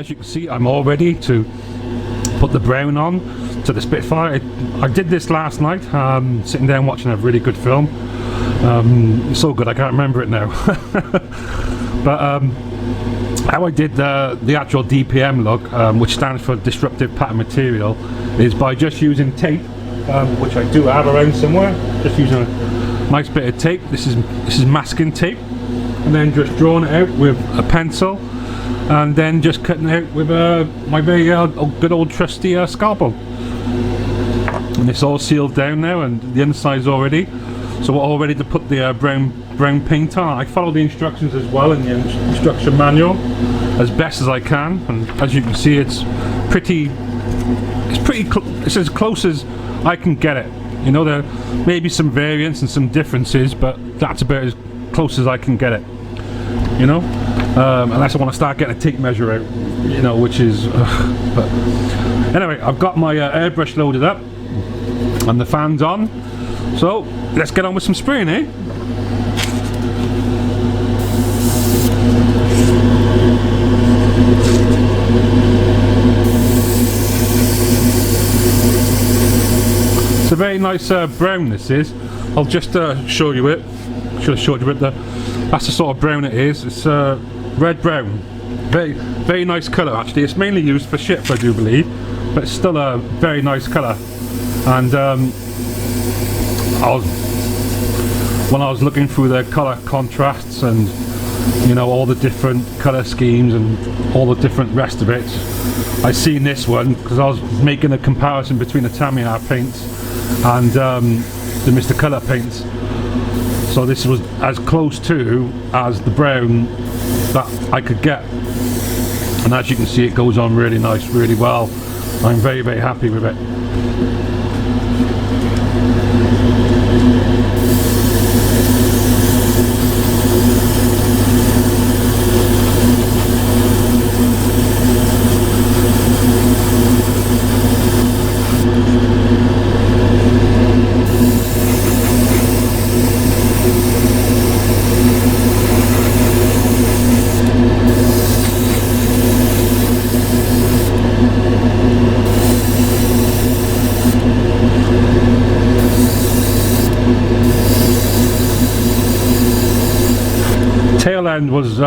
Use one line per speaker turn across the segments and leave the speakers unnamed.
as you can see, I'm all ready to put the brown on to the Spitfire. I did this last night, sitting down watching a really good film. So good I can't remember it now. But how I did the actual DPM look, which stands for Disruptive Pattern Material, is by just using tape, which I do have around somewhere. Just using a nice bit of tape. This is masking tape, and then just drawing it out with a pencil, and then just cutting it out with my very good old trusty scalpel. And it's all sealed down now, and the inside's all ready. So we're all ready to put the brown paint on. I follow the instructions as well in the instruction manual as best as I can, and as you can see, it's as close as I can get it. You know, there may be some variants and some differences, but that's about as close as I can get it. You know, unless I want to start getting a tape measure out, you know, which is. But anyway, I've got my airbrush loaded up and the fan's on. So let's get on with some spraying, eh? It's a very nice brown, this is. I'll just show you it. Should have showed you it. That's the sort of brown it is. It's red brown. Very nice colour actually. It's mainly used for ships, I do believe, but it's still a very nice colour. And when I was looking through the colour contrasts and, you know, all the different colour schemes and all the different rest of it, I seen this one because I was making a comparison between the Tamiya paints and the Mr. Colour paints. So this was as close to as the brown that I could get, and as you can see, it goes on really nice, really well. I'm very happy with it. Tail end was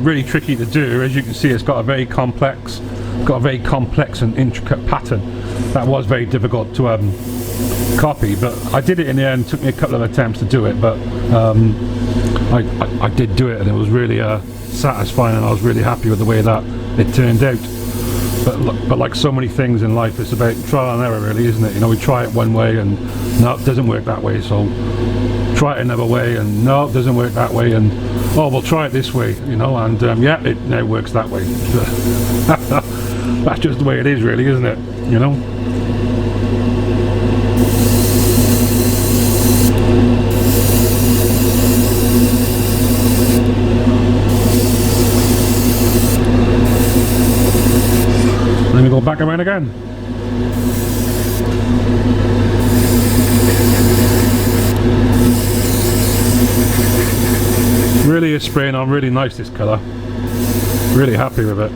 really tricky to do. As you can see, it's got a very complex and intricate pattern that was very difficult to copy, but I did it in the end. It took me a couple of attempts to do it, but I did do it, and it was really satisfying, and I was really happy with the way that it turned out. But like so many things in life, it's about trial and error, really, isn't it? You know, we try it one way and no, it doesn't work that way, so try it another way and no, it doesn't work that way, and oh, we'll try it this way, you know, and yeah, it now works that way. That's just the way it is, really, isn't it? You know? Let me go back around again. Really is spraying on really nice, this colour. Really happy with it.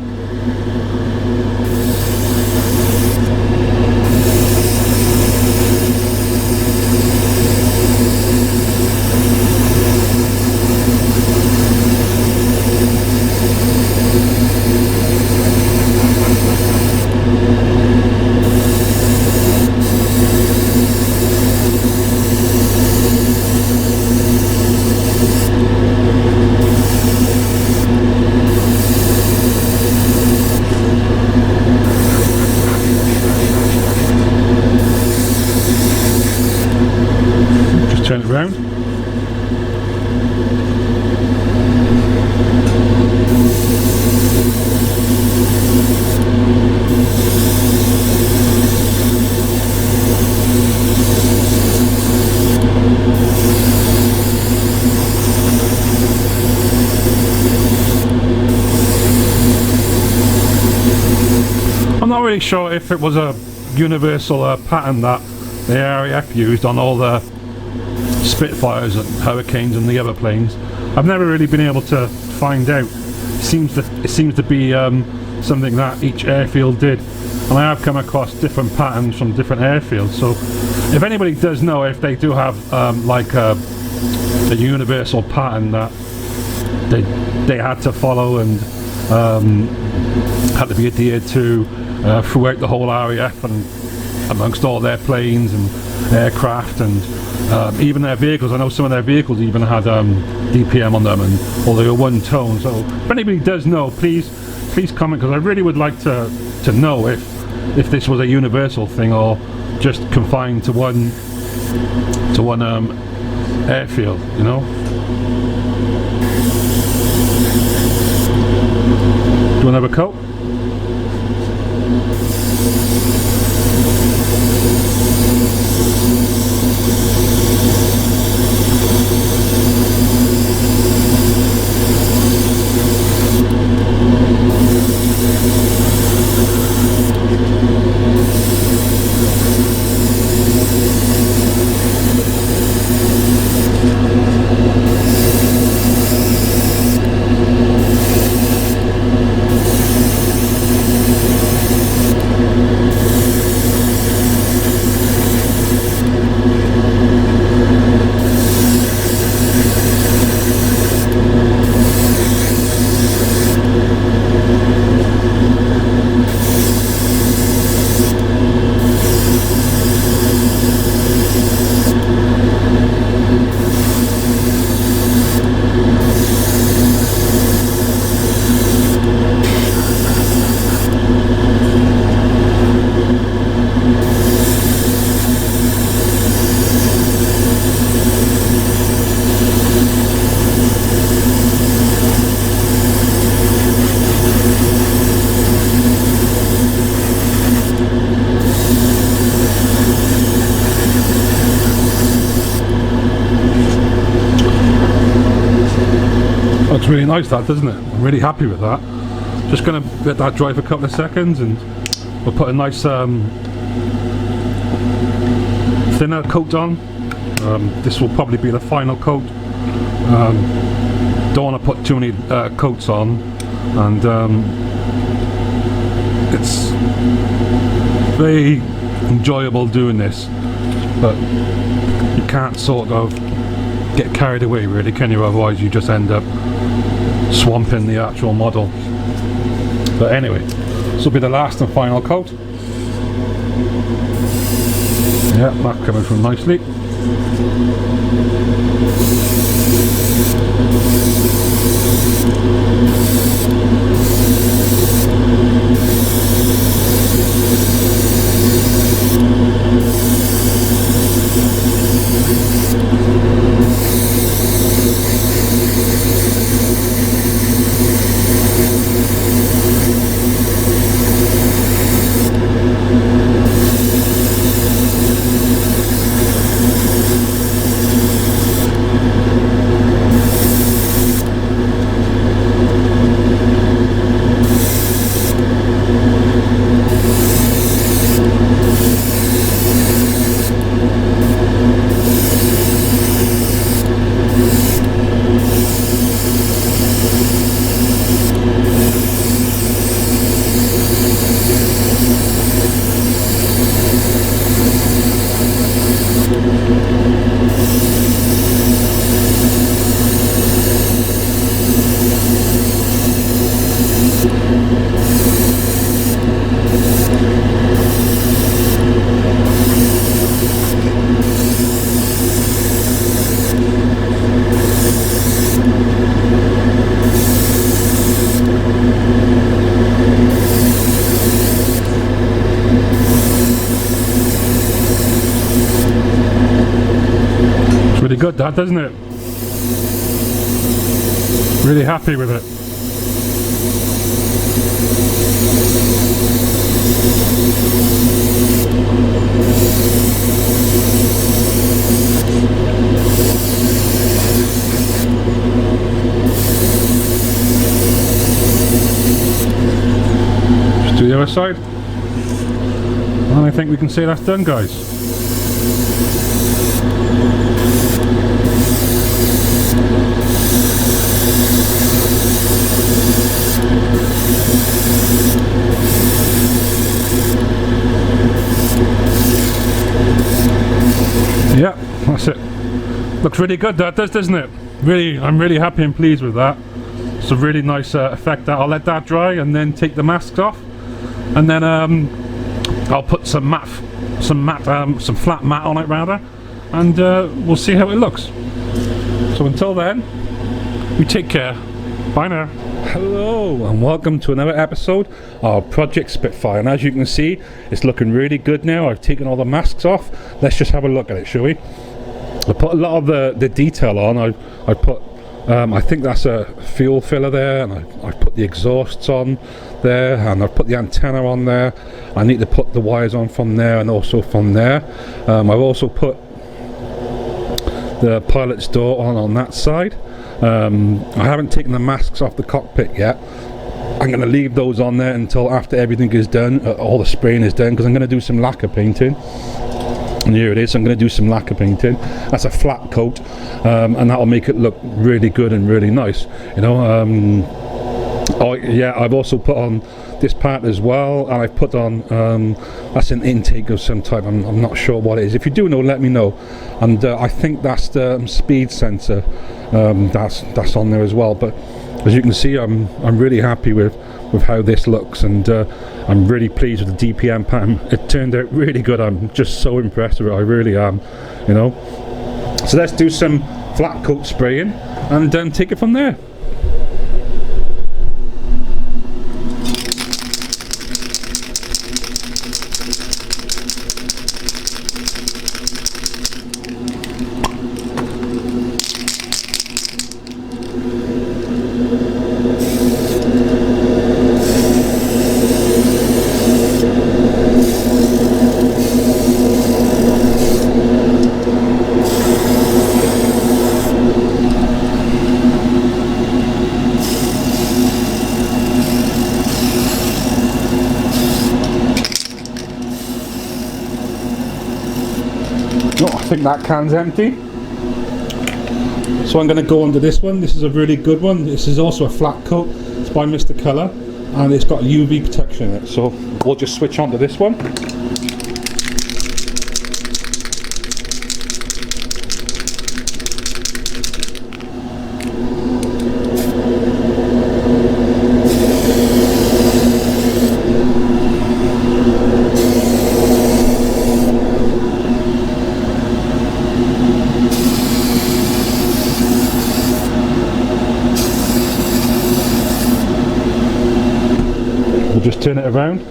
Turn it round. I'm not really sure if it was a universal pattern that the RAF used on all the Spitfires and Hurricanes and the other planes. I've never really been able to find out. It seems to be something that each airfield did, and I have come across different patterns from different airfields. So if anybody does know if they do have like a universal pattern that they had to follow and had to be adhered to throughout the whole RAF and amongst all their planes and aircraft and even their vehicles. I know some of their vehicles even had DPM on them, and or they were one tone. So if anybody does know, please comment, because I really would like to know if this was a universal thing or just confined to one airfield, you know. Do you want to have a coat? Looks really nice, that, doesn't it? I'm really happy with that. Just going to let that dry for a couple of seconds, and we'll put a nice thinner coat on. This will probably be the final coat. Don't want to put too many coats on, and it's very enjoyable doing this, but you can't sort of get carried away, really, can you? Otherwise you just end up swamping the actual model. But anyway, this will be the last and final coat. Yeah, that's coming through nicely. Really good, that, doesn't it? Really happy with it. Just do the other side, and I think we can say that's done, guys. Looks really good, that does, doesn't it? Really, I'm really happy and pleased with that. It's a really nice effect. That I'll let that dry and then take the masks off, and then I'll put some flat matte on it rather, and we'll see how it looks. So until then, you take care. Bye now. Hello and welcome to another episode of Project Spitfire, and as you can see, it's looking really good now. I've taken all the masks off. Let's just have a look at it, shall we? I put a lot of the detail on. I put I think that's a fuel filler there, and I've put the exhausts on there, and I've put the antenna on there. I need to put the wires on from there and also from there. I've also put the pilot's door on that side. I haven't taken the masks off the cockpit yet. I'm going to leave those on there until after everything is done, all the spraying is done, because I'm going to do some lacquer painting. And here it is. I'm going to do some lacquer painting. That's a flat coat, and that'll make it look really good and really nice, you know. Oh yeah, I've also put on this part as well, and I've put on that's an intake of some type. I'm not sure what it is. If you do know, let me know. And I think that's the speed sensor that's on there as well. But as you can see, I'm really happy with how this looks, and I'm really pleased with the DPM pattern. It turned out really good. I'm just so impressed with it. I really am, you know. So let's do some flat coat spraying and then take it from there. Oh, I think that can's empty. So I'm going to go under this one. This is a really good one. This is also a flat coat. It's by Mr. Colour, and it's got UV protection in it. So we'll just switch on to this one. We'll just turn it around.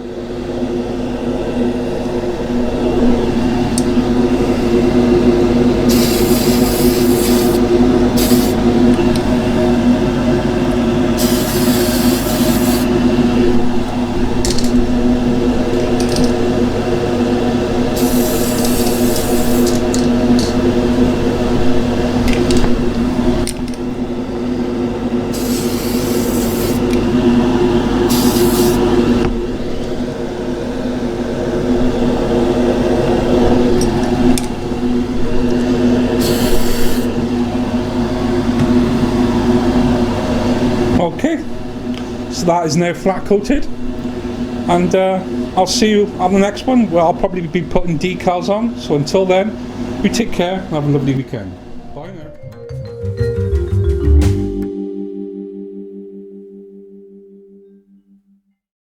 Okay, so that is now flat coated, and I'll see you on the next one where I'll probably be putting decals on. So until then, you take care and have a lovely weekend. Bye now.